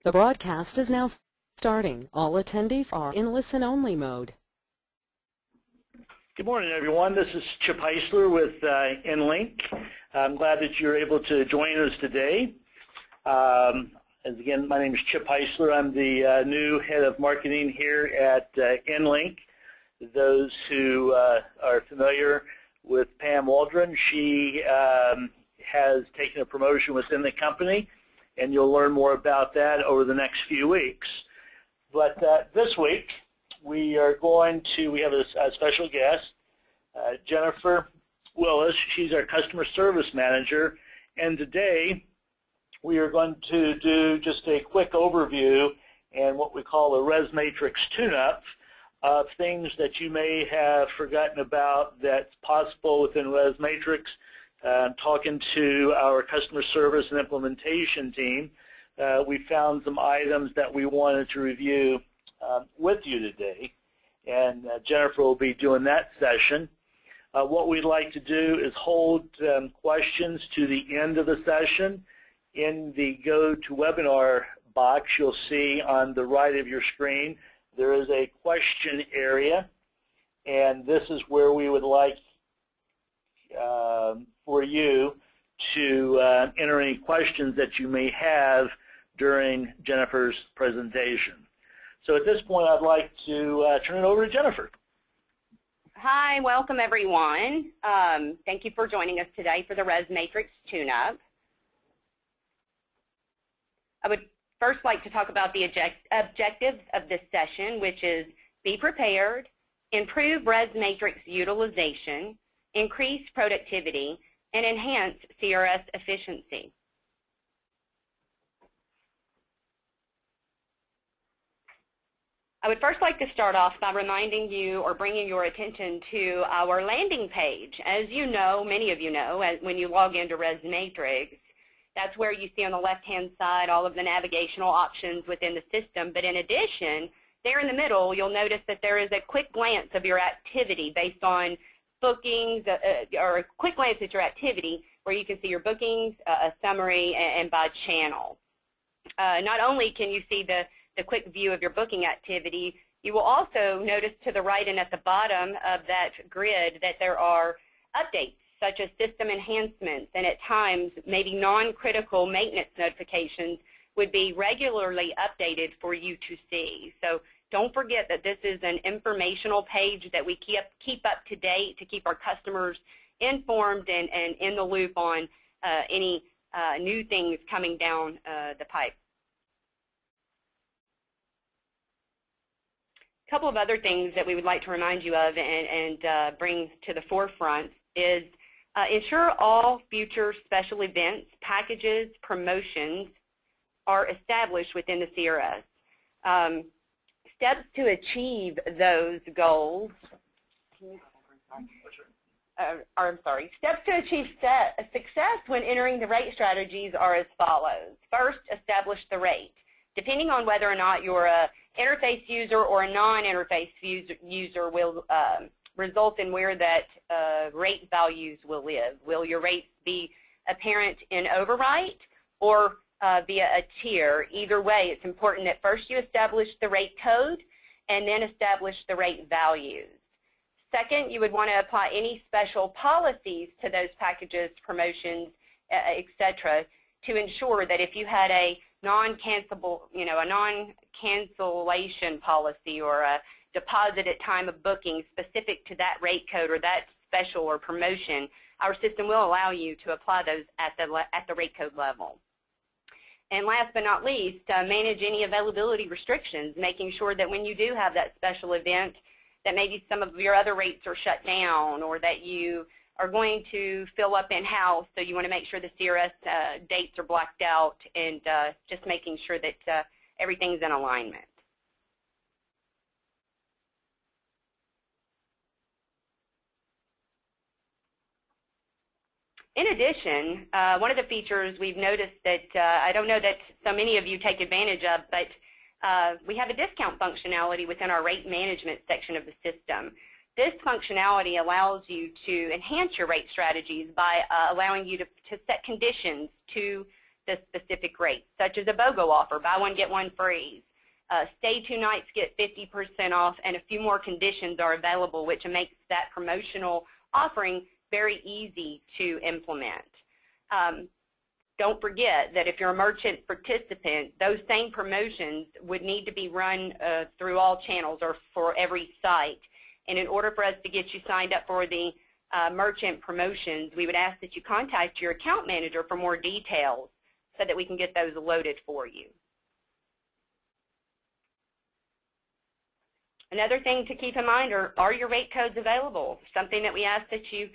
The broadcast is now starting. All attendees are in listen-only mode. Good morning, everyone. This is Chip Heisler with InnLink. I'm glad that you're able to join us today. Again, my name is Chip Heisler. I'm the new head of marketing here at InnLink. Those who are familiar with Pam Waldron, she has taken a promotion within the company, and you'll learn more about that over the next few weeks. But this week, we have a special guest, Jennifer Hight-Willis. She's our customer service manager, and today we are going to do just a quick overview and what we call a RESmatrix Tune-UP of things that you may have forgotten about that's possible within RESmatrix. Talking to our customer service and implementation team, we found some items that we wanted to review with you today, and Jennifer will be doing that session. What we'd like to do is hold questions to the end of the session. In the Go to Webinar box, you'll see on the right of your screen there is a question area, and this is where we would like for you to enter any questions that you may have during Jennifer's presentation. So at this point, I'd like to turn it over to Jennifer. Hi, welcome everyone. Thank you for joining us today for the RESmatrix Tune-UP. I would first like to talk about the objectives of this session, which is be prepared, improve RESmatrix utilization, increase productivity, and enhance CRS efficiency. I would first like to start off by reminding you or bringing your attention to our landing page. As you know, many of you know, when you log into RESmatrix, that's where you see on the left-hand side all of the navigational options within the system. But in addition, there in the middle, you'll notice that there is a quick glance of your activity based on bookings, or a quick glance at your activity where you can see your bookings, a summary, and by channel. Not only can you see the quick view of your booking activity, you will also notice to the right and at the bottom of that grid that there are updates such as system enhancements, and at times maybe non-critical maintenance notifications would be regularly updated for you to see. So don't forget that this is an informational page that we keep up to date to keep our customers informed and in the loop on any new things coming down the pipe. A couple of other things that we would like to remind you of and bring to the forefront is ensure all future special events, packages, promotions are established within the CRS. Steps to achieve those goals, steps to achieve success when entering the rate strategies are as follows. First, establish the rate. Depending on whether or not you're an interface user or a non-interface user will result in where that rate values will live. Will your rates be apparent in overwrite or via a tier? Either way, it's important that first you establish the rate code and then establish the rate values. Second, you would want to apply any special policies to those packages, promotions, etc., to ensure that if you had a non-cancelable, a non-cancellation policy or a deposit at time of booking specific to that rate code or that special or promotion, our system will allow you to apply those at the rate code level. And last but not least, manage any availability restrictions, making sure that when you do have that special event that maybe some of your other rates are shut down or that you are going to fill up in-house, so you want to make sure the CRS dates are blacked out and just making sure that everything's in alignment. In addition, one of the features we've noticed that I don't know that so many of you take advantage of, but we have a discount functionality within our rate management section of the system. This functionality allows you to, enhance your rate strategies by allowing you to set conditions to the specific rate, such as a BOGO offer, buy one, get one free. Stay 2 nights, get 50% off, and a few more conditions are available, which makes that promotional offering very easy to implement. Don't forget that if you're a merchant participant, those same promotions would need to be run through all channels or for every site. And in order for us to get you signed up for the merchant promotions, we would ask that you contact your account manager for more details so that we can get those loaded for you. Another thing to keep in mind are your rate codes available? Something that we ask that you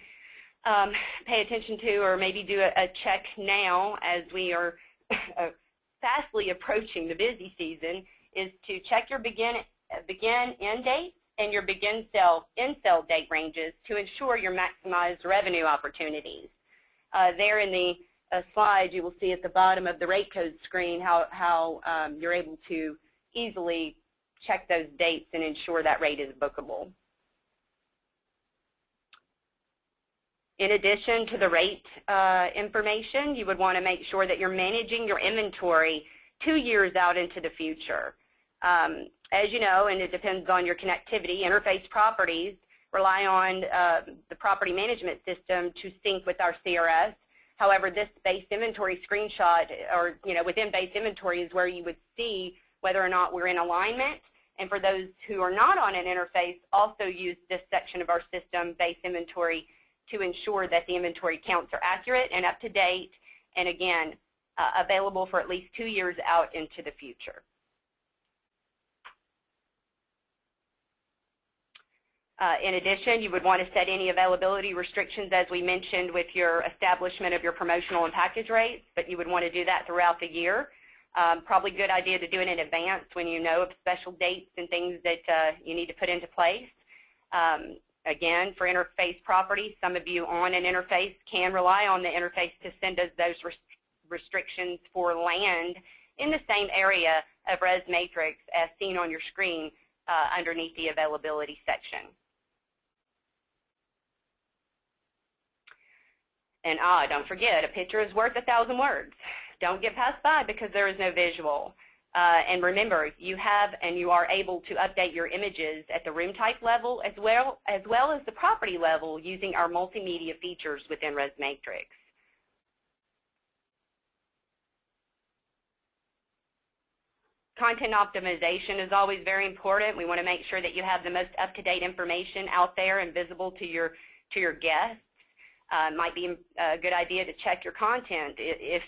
pay attention to, or maybe do a check now as we are fastly approaching the busy season, is to check your begin end date and your begin end sell date ranges to ensure your maximized revenue opportunities. There in the slide, you will see at the bottom of the rate code screen how you're able to easily check those dates and ensure that rate is bookable. In addition to the rate information, you would want to make sure that you're managing your inventory 2 years out into the future. As you know, and it depends on your connectivity, interface properties rely on the property management system to sync with our CRS. However, this base inventory screenshot, or within base inventory, is where you would see whether or not we're in alignment. And for those who are not on an interface, also use this section of our system, base inventory, to ensure that the inventory counts are accurate and up to date, and again, available for at least 2 years out into the future. In addition, you would want to set any availability restrictions, as we mentioned, with your establishment of your promotional and package rates, but you would want to do that throughout the year. Probably a good idea to do it in advance when you know of special dates and things that you need to put into place. Again, for interface properties, some of you on an interface can rely on the interface to send us those restrictions for land in the same area of RESmatrix as seen on your screen underneath the availability section. And don't forget, a picture is worth 1,000 words. Don't get passed by because there is no visual. And remember, you have and you are able to update your images at the room type level as well as the property level using our multimedia features within RESmatrix. Content optimization is always very important. We want to make sure that you have the most up-to-date information out there and visible to your guests. It might be a good idea to check your content. If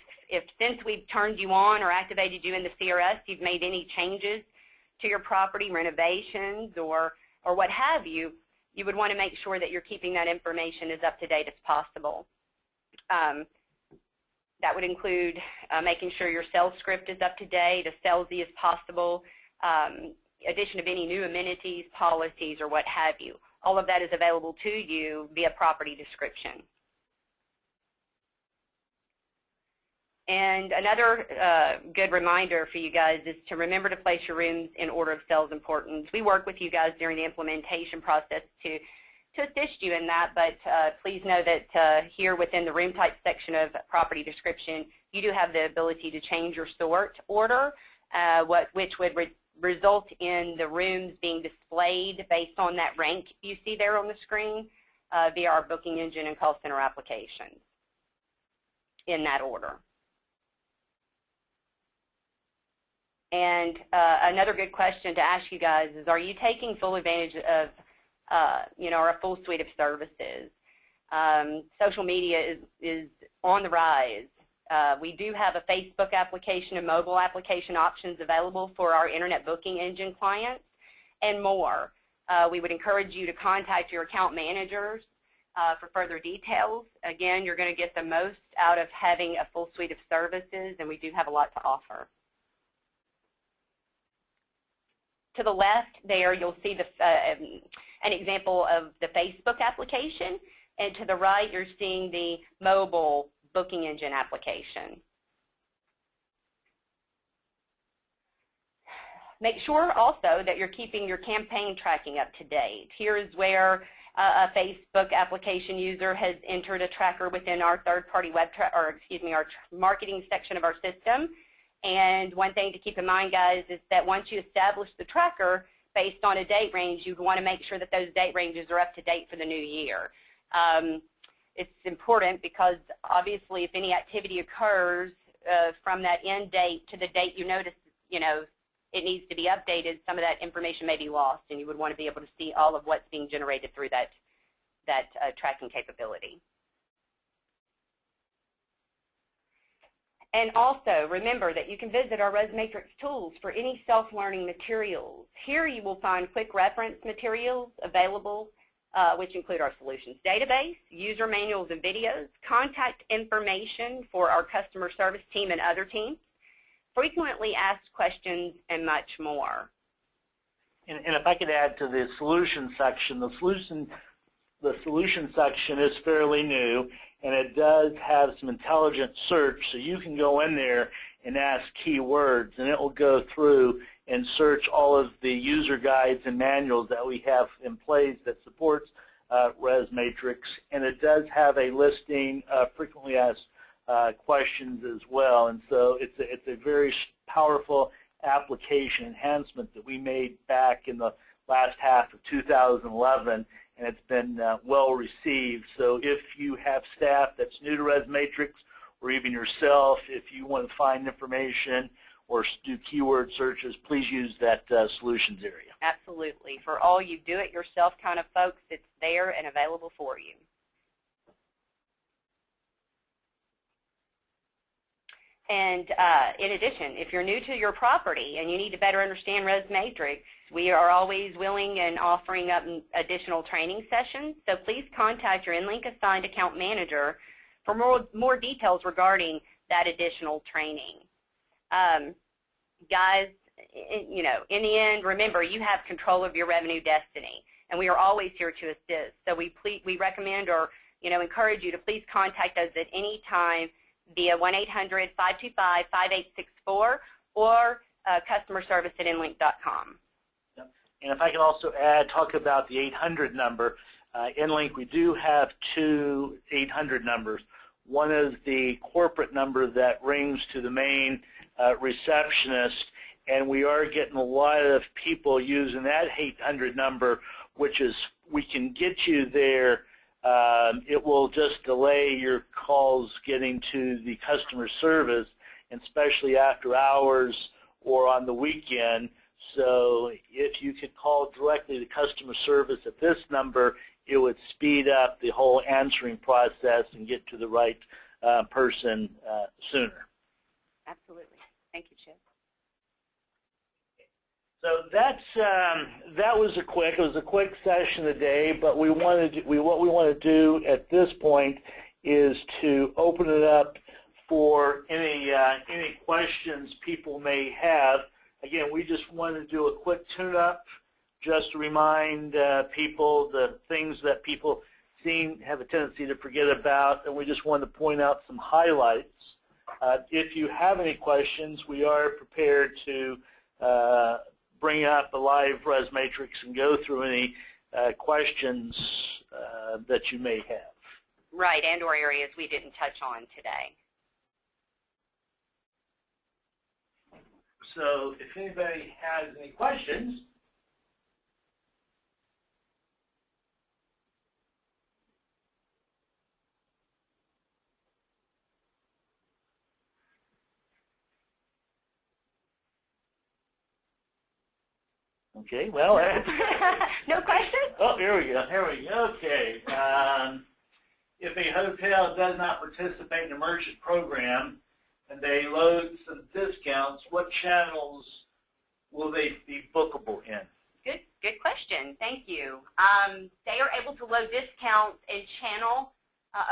since we've turned you on or activated you in the CRS, you've made any changes to your property, renovations, or what have you, you would want to make sure that you're keeping that information as up-to-date as possible. That would include making sure your sales script is up-to-date, as salesy as possible, addition of any new amenities, policies, or what have you. All of that is available to you via property description. And another good reminder for you guys is to remember to place your rooms in order of sales importance. We work with you guys during the implementation process to assist you in that, but please know that here within the room type section of property description, you do have the ability to change your sort order, which would result in the rooms being displayed based on that rank you see there on the screen via our booking engine and call center applications in that order. And another good question to ask you guys is, are you taking full advantage of our full suite of services? Social media is on the rise. We do have a Facebook application and mobile application options available for our internet booking engine clients and more. We would encourage you to contact your account managers for further details. Again, you're going to get the most out of having a full suite of services, and we do have a lot to offer. To the left there, you'll see an example of the Facebook application, and to the right, you're seeing the mobile booking engine application. Make sure also that you're keeping your campaign tracking up to date. Here is where, a Facebook application user has entered a tracker within our third-party our marketing section of our system. And one thing to keep in mind, guys, is that once you establish the tracker based on a date range, you'd want to make sure that those date ranges are up to date for the new year. It's important because obviously if any activity occurs from that end date to the date you notice, it needs to be updated, some of that information may be lost, and you would want to be able to see all of what's being generated through that tracking capability. And also, remember that you can visit our RESmatrix Tools for any self-learning materials. Here you will find quick reference materials available, which include our solutions database, user manuals and videos, contact information for our customer service team and other teams, frequently asked questions, and much more. And if I could add to the solution section, the solution section is fairly new, and it does have some intelligent search, so you can go in there and ask keywords, and it will go through and search all of the user guides and manuals that we have in place that supports RESmatrix, and it does have a listing of frequently asked questions as well, and so it's a very powerful application enhancement that we made back in the last half of 2011, and it's been well received. So if you have staff that's new to RESmatrix, or even yourself, if you want to find information or do keyword searches, please use that solutions area. Absolutely. For all you do-it-yourself kind of folks, it's there and available for you. And in addition, if you're new to your property and you need to better understand RESmatrix, we are always willing and offering up additional training sessions. So please contact your InnLink assigned account manager for more details regarding that additional training. Guys, in the end, remember, you have control of your revenue destiny, and we are always here to assist. So we recommend or encourage you to please contact us at any time via 1-800-525-5864 or customer service at InnLink.com. Yep. And if I can also talk about the 800 number. InnLink, we do have two 800 numbers. One is the corporate number that rings to the main receptionist, and we are getting a lot of people using that 800 number, which is we can get you there. It will just delay your calls getting to the customer service, and especially after hours or on the weekend. So if you could call directly to customer service at this number, it would speed up the whole answering process and get to the right person sooner. Absolutely. Thank you, Chip. So that was a quick session today. But what we want to do at this point is to open it up for any questions people may have. Again, we just want to do a quick tune-up, just to remind people the things that people have a tendency to forget about, and we just want to point out some highlights. If you have any questions, we are prepared to bring up a live RESmatrix and go through any questions that you may have. Right, and or areas we didn't touch on today. So if anybody has any questions, okay, well. No questions? Oh, here we go. Okay. If a hotel does not participate in a merchant program and they load some discounts, what channels will they be bookable in? Good question. Thank you. They are able to load discounts and channel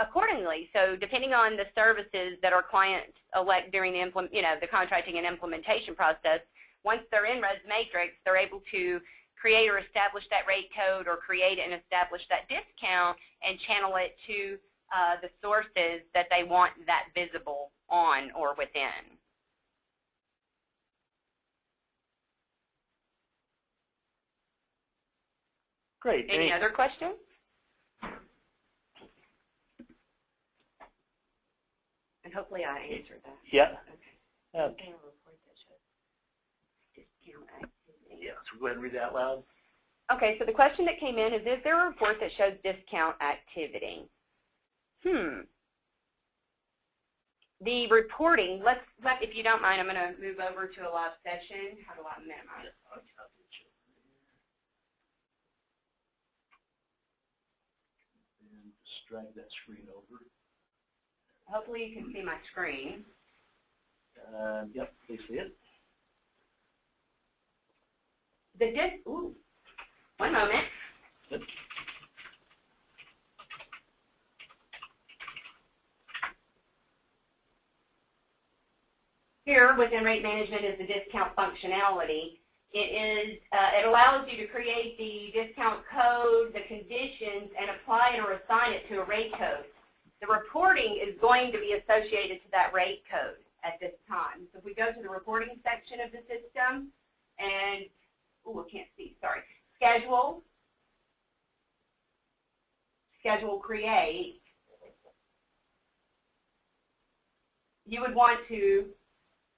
accordingly. So depending on the services that our clients elect during the contracting and implementation process, once they're in RESmatrix, they're able to create or establish that rate code or create and establish that discount and channel it to the sources that they want that visible on or within. Great. Any other questions? And hopefully I answered that. Yeah. Okay. Okay. Yeah, so go ahead and read that out loud. Okay, so the question that came in is there a report that shows discount activity? The reporting, if you don't mind, I'm going to move over to a live session. How do I minimize? And just drag that screen over. Hopefully you can see my screen. Yep, they see it. Ooh, one moment. Yep. Here within rate management is the discount functionality. It allows you to create the discount code, the conditions, and apply it or assign it to a rate code. The reporting is going to be associated to that rate code at this time. So if we go to the reporting section of the system and, I can't see, sorry, schedule create, you would want to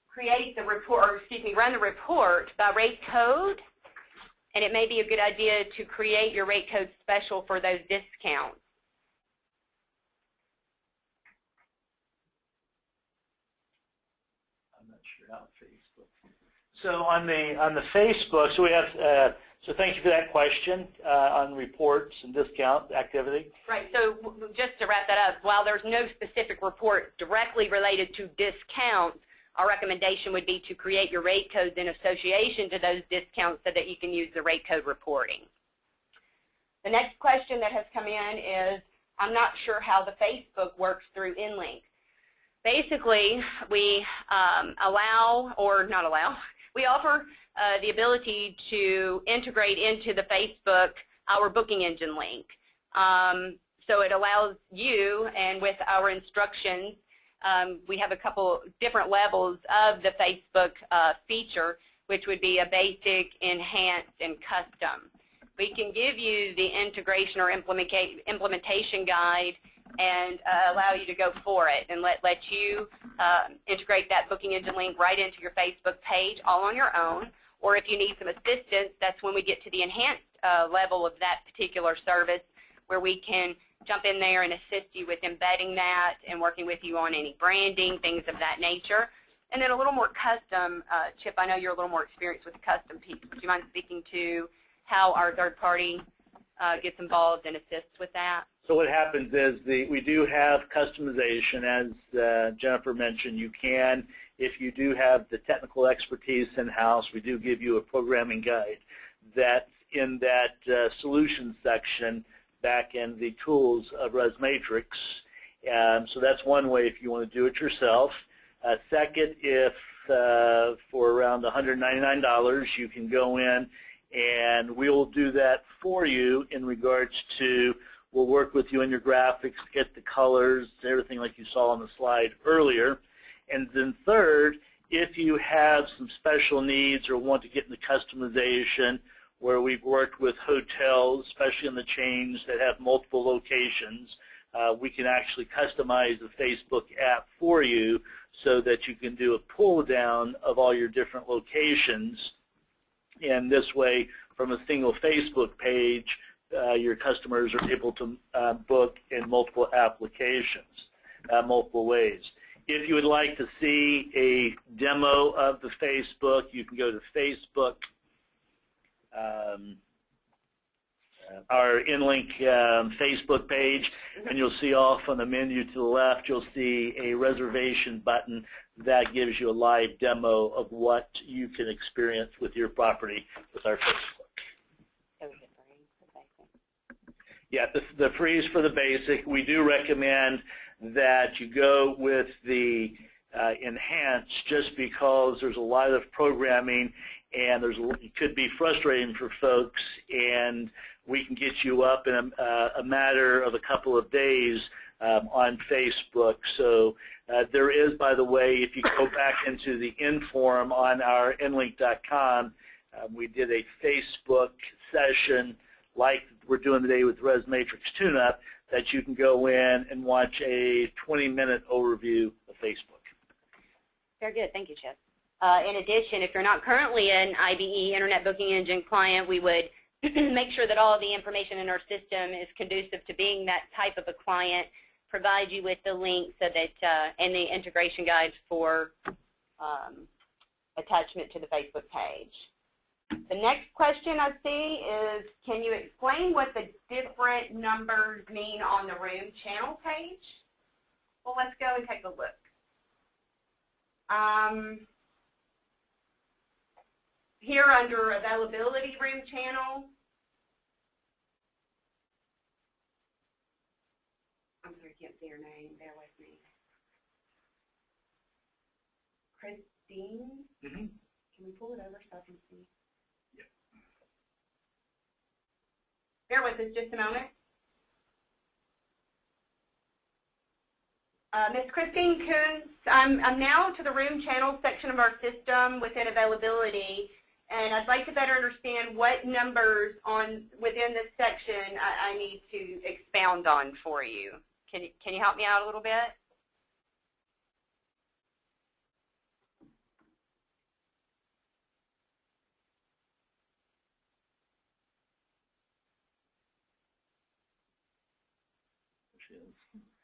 create the report, or excuse me, run the report by rate code, and it may be a good idea to create your rate code special for those discounts. I'm not sure how Facebook. So on the Facebook, so we have. So thank you for that question on reports and discount activity. Right. So just to wrap that up, while there's no specific report directly related to discounts, our recommendation would be to create your rate codes in association to those discounts so that you can use the rate code reporting. The next question that has come in is, I'm not sure how the Facebook works through InnLink. Basically, we we offer the ability to integrate into the Facebook our booking engine link. So it allows you, and with our instructions, we have a couple different levels of the Facebook feature, which would be a basic, enhanced, and custom. We can give you the integration or implementation guide and allow you to go for it and let you integrate that booking engine link right into your Facebook page all on your own. Or if you need some assistance, that's when we get to the enhanced level of that particular service, where we can jump in there and assist you with embedding that and working with you on any branding, things of that nature. And then a little more custom, Chip, I know you're a little more experienced with the custom piece. Would you mind speaking to how our third party gets involved and assists with that? So what happens is we do have customization, as Jennifer mentioned. You can, if you do have the technical expertise in-house, we do give you a programming guide that's in that solutions section back in the tools of RESmatrix. So that's one way if you want to do it yourself. Second, if for around $199, you can go in and we'll do that for you in regards to, we'll work with you on your graphics, get the colors, everything like you saw on the slide earlier. And then third, if you have some special needs or want to get into customization, where we've worked with hotels, especially in the chains that have multiple locations, we can actually customize the Facebook app for you so that you can do a pull down of all your different locations. And this way, from a single Facebook page, your customers are able to book in multiple applications, multiple ways. If you would like to see a demo of the Facebook, you can go to Facebook, our InnLink Facebook page, and you'll see off on the menu to the left, you'll see a reservation button that gives you a live demo of what you can experience with your property with our Facebook. Yeah, the freeze for the basic. We do recommend that you go with the enhanced, just because there's a lot of programming and it could be frustrating for folks, and we can get you up in a matter of a couple of days on Facebook. So there is, by the way, if you go back into the forum on our InnLink.com, we did a Facebook session like we're doing today with RESmatrix Tune-UP, that you can go in and watch a 20-minute overview of Facebook. Very good. Thank you, Chip. In addition, if you're not currently an IBE, Internet Booking Engine client, we would make sure that all of the information in our system is conducive to being that type of a client, provide you with the link so that, and the integration guides for attachment to the Facebook page. The next question I see is, can you explain what the different numbers mean on the room channel page? Well, let's go and take a look. Here under availability room channel, I'm sorry, I can't see her name, bear with me. Christine? Mm-hmm. Can we pull it over so I can see? Yep. Bear with us just a moment. Ms. Christine Coons, I'm now to the room channel section of our system within availability, and I'd like to better understand what numbers within this section I need to expound on for you. Can you help me out a little bit?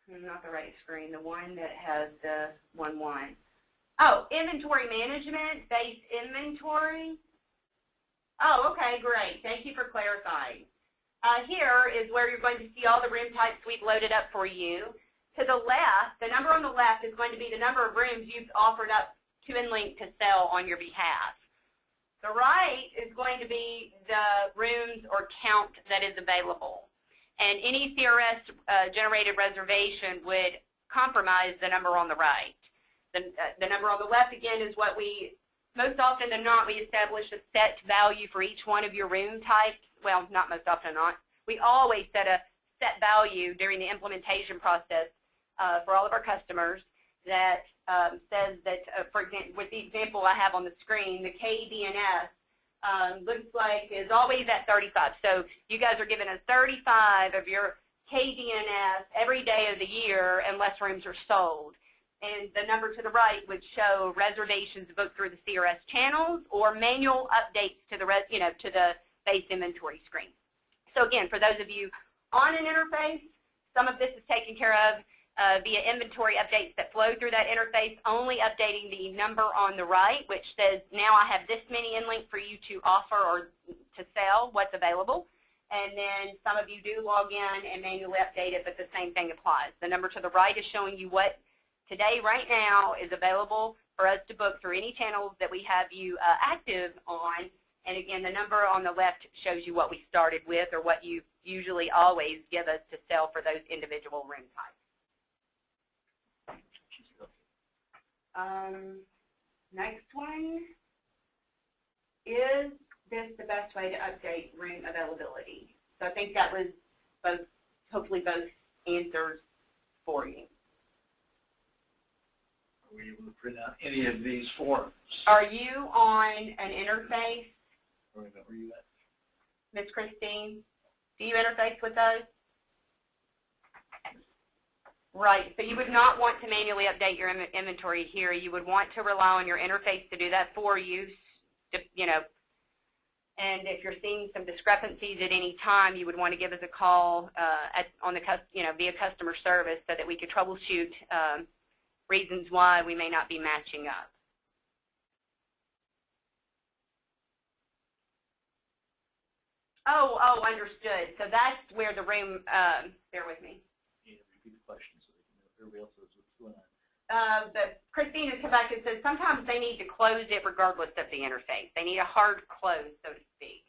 Not the right screen, the one that has the 1-1. Oh, inventory management, base inventory. Oh, okay, great. Thank you for clarifying. Here is where you're going to see all the room types we've loaded up for you. To the left, the number on the left is going to be the number of rooms you've offered up to InnLink to sell on your behalf. The right is going to be the rooms or count that is available. And any CRS-generated reservation would compromise the number on the right. The number on the left, again, is what we, most often than not, we establish a set value for each one of your room types. Well, not most often not. We always set a set value during the implementation process for all of our customers that says that, for example, with the example I have on the screen, the KDNS looks like is always at 35. So you guys are given a 35 of your KDNS every day of the year unless rooms are sold. And the number to the right would show reservations booked through the CRS channels or manual updates to the to the base inventory screen. So again, for those of you on an interface, some of this is taken care of via inventory updates that flow through that interface, only updating the number on the right, which says, now I have this many InnLink for you to offer or to sell, what's available. And then some of you do log in and manually update it, but the same thing applies. The number to the right is showing you what today, right now, is available for us to book through any channels that we have you active on. And again, the number on the left shows you what we started with or what you usually always give us to sell for those individual room types. Next one, is this the best way to update room availability? So I think that was both, hopefully both answers for you. Are we able to print out any of these forms? Are you on an interface? Where are you at? Ms. Christine, do you interface with those? Right, so you would not want to manually update your inventory here. You would want to rely on your interface to do that for you, and if you're seeing some discrepancies at any time, you would want to give us a call via customer service so that we could troubleshoot reasons why we may not be matching up. Oh, understood. So that's where the room, bear with me. Yeah, repeat the question so everybody else knows what's going on. Christine has come back and said sometimes they need to close it regardless of the interface. They need a hard close, so to speak.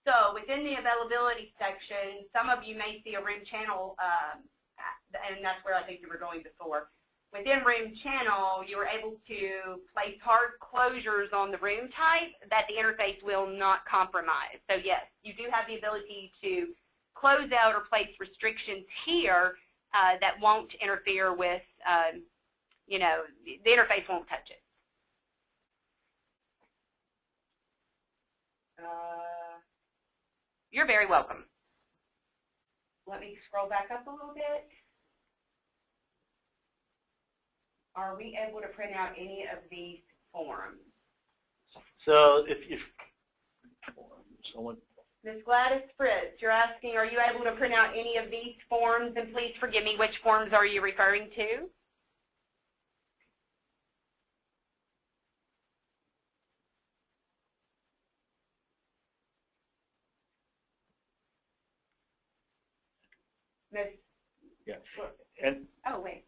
So within the availability section, some of you may see a room channel, and that's where I think you were going before. Within room channel, you are able to place hard closures on the room type that the interface will not compromise. So yes, you do have the ability to close out or place restrictions here that won't interfere with, the interface won't touch it. You're very welcome. Let me scroll back up a little bit. Are we able to print out any of these forms? So if someone, Ms. Gladys Fritz, you're asking, are you able to print out any of these forms? And please forgive me, which forms are you referring to? Ms. yeah, and Oh, wait.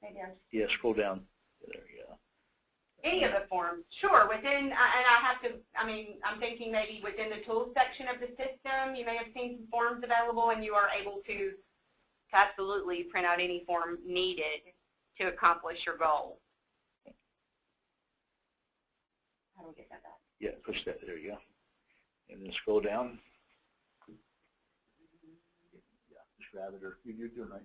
Maybe I'm... yeah, scroll down. There you go. Any of the forms, sure. Within, and I have to, I mean, I'm thinking maybe within the tools section of the system, you may have seen some forms available, and you are able to absolutely print out any form needed to accomplish your goal. How do we get that back? Yeah, push that. There you go. And then scroll down. Yeah, just grab it, or you're doing right.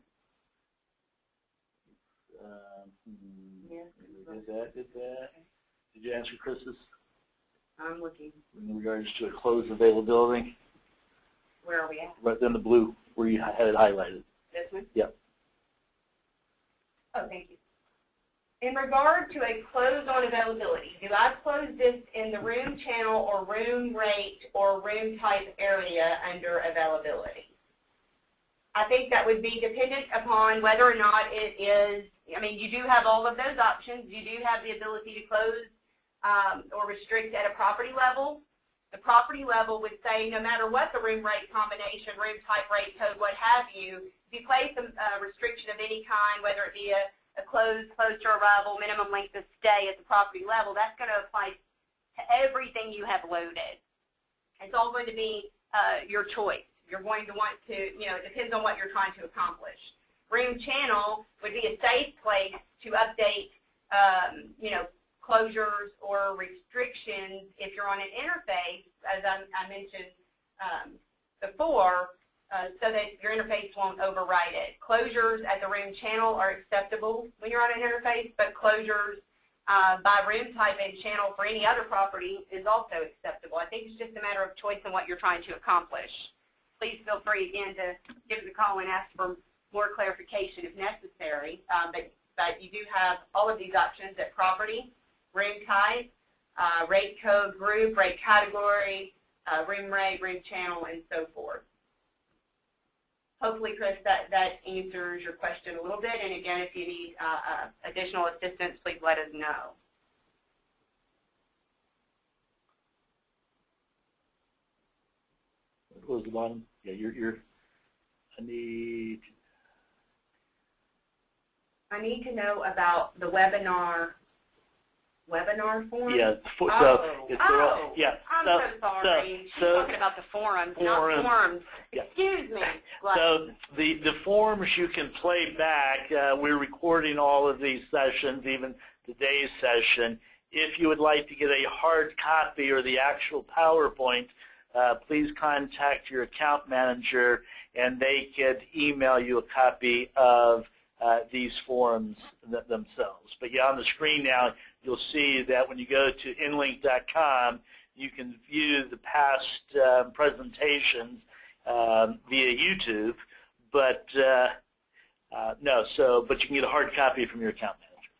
Yeah. Did that. Did you answer Chris's? I'm looking. In regards to a closed availability? Where are we at? Right in the blue where you had it highlighted. This one? Yep. Oh, thank you. In regard to a close on availability, do I close this in the room channel or room rate or room type area under availability? I think that would be dependent upon whether or not it is, I mean, you do have all of those options. You do have the ability to close or restrict at a property level. The property level would say no matter what the room rate combination, room type, rate code, what have you, if you place a restriction of any kind, whether it be a closed to arrival, minimum length of stay at the property level, that's going to apply to everything you have loaded. It's all going to be your choice. You're going to want to, it depends on what you're trying to accomplish. Room channel would be a safe place to update, closures or restrictions if you're on an interface, as I mentioned before, so that your interface won't override it. Closures at the room channel are acceptable when you're on an interface, but closures by room type and channel for any other property is also acceptable. I think it's just a matter of choice and what you're trying to accomplish. Please feel free again to give us a call and ask for more clarification if necessary. But you do have all of these options at property, room type, rate code group, rate category, room rate, room channel, and so forth. Hopefully, Chris, that answers your question a little bit. And again, if you need additional assistance, please let us know. Close the bottom. Yeah, I need to know about the webinar form. Yeah. Yeah. I'm so sorry. She's talking about the forums, not forms. Yeah. Excuse me. So the forms you can play back. We're recording all of these sessions, even today's session. If you would like to get a hard copy or the actual PowerPoint, please contact your account manager, and they could email you a copy of these forms themselves. But yeah, on the screen now, you'll see that when you go to InnLink.com, you can view the past presentations via YouTube. But but you can get a hard copy from your account manager.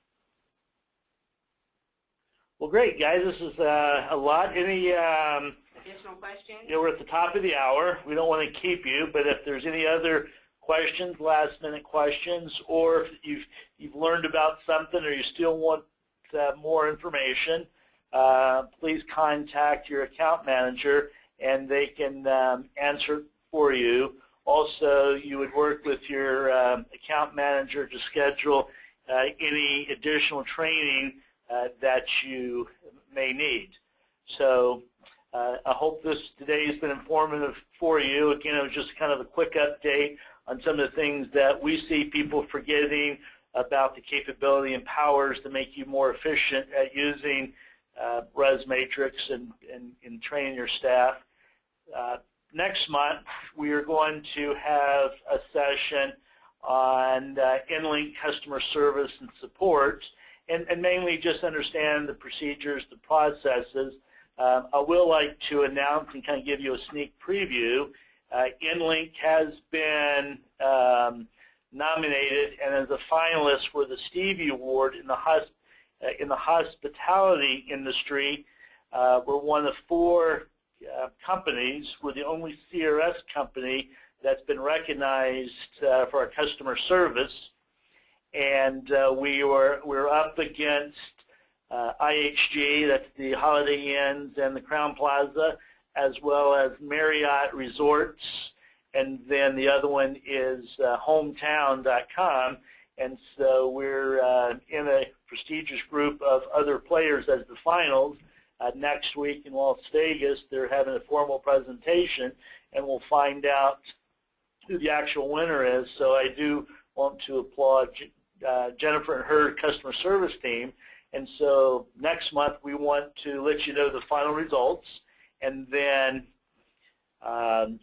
Well, great, guys. This is a lot. Any additional questions? We're at the top of the hour. We don't want to keep you, but if there's any other questions, last-minute questions, or if you've learned about something or you still want more information, please contact your account manager, and they can answer for you. Also, you would work with your account manager to schedule any additional training that you may need. So I hope today has been informative for you. Again, it was just kind of a quick update on some of the things that we see people forgetting about the capability and powers to make you more efficient at using RESmatrix and training your staff. Next month, we are going to have a session on InnLink customer service and support, and mainly just understand the procedures, the processes. I will like to announce and kind of give you a sneak preview. InnLink has been nominated, and as a finalist for the Stevie Award in the hospitality industry. We're one of 4 companies. We're the only CRS company that's been recognized for our customer service, and we're up against IHG, that's the Holiday Inns and the Crowne Plaza, as well as Marriott Resorts, and then the other one is hometown.com, and so we're in a prestigious group of other players as the finals. Next week in Las Vegas, they're having a formal presentation, and we'll find out who the actual winner is. So I do want to applaud Jennifer and her customer service team. And so next month we want to let you know the final results, and then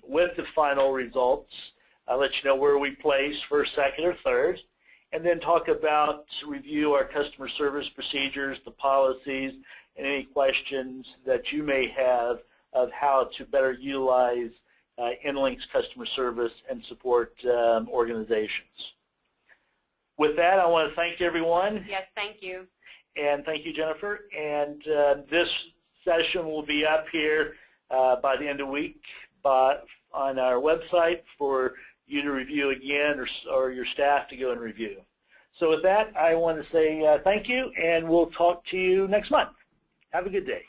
with the final results, I'll let you know where we place, first, second, or third, and then talk about, review our customer service procedures, the policies, and any questions that you may have of how to better utilize InnLink's customer service and support organizations. With that, I want to thank everyone. Yes, thank you. And thank you, Jennifer. And this session will be up here by the end of the week on our website for you to review again, or your staff to go and review. So with that, I want to say thank you, and we'll talk to you next month. Have a good day.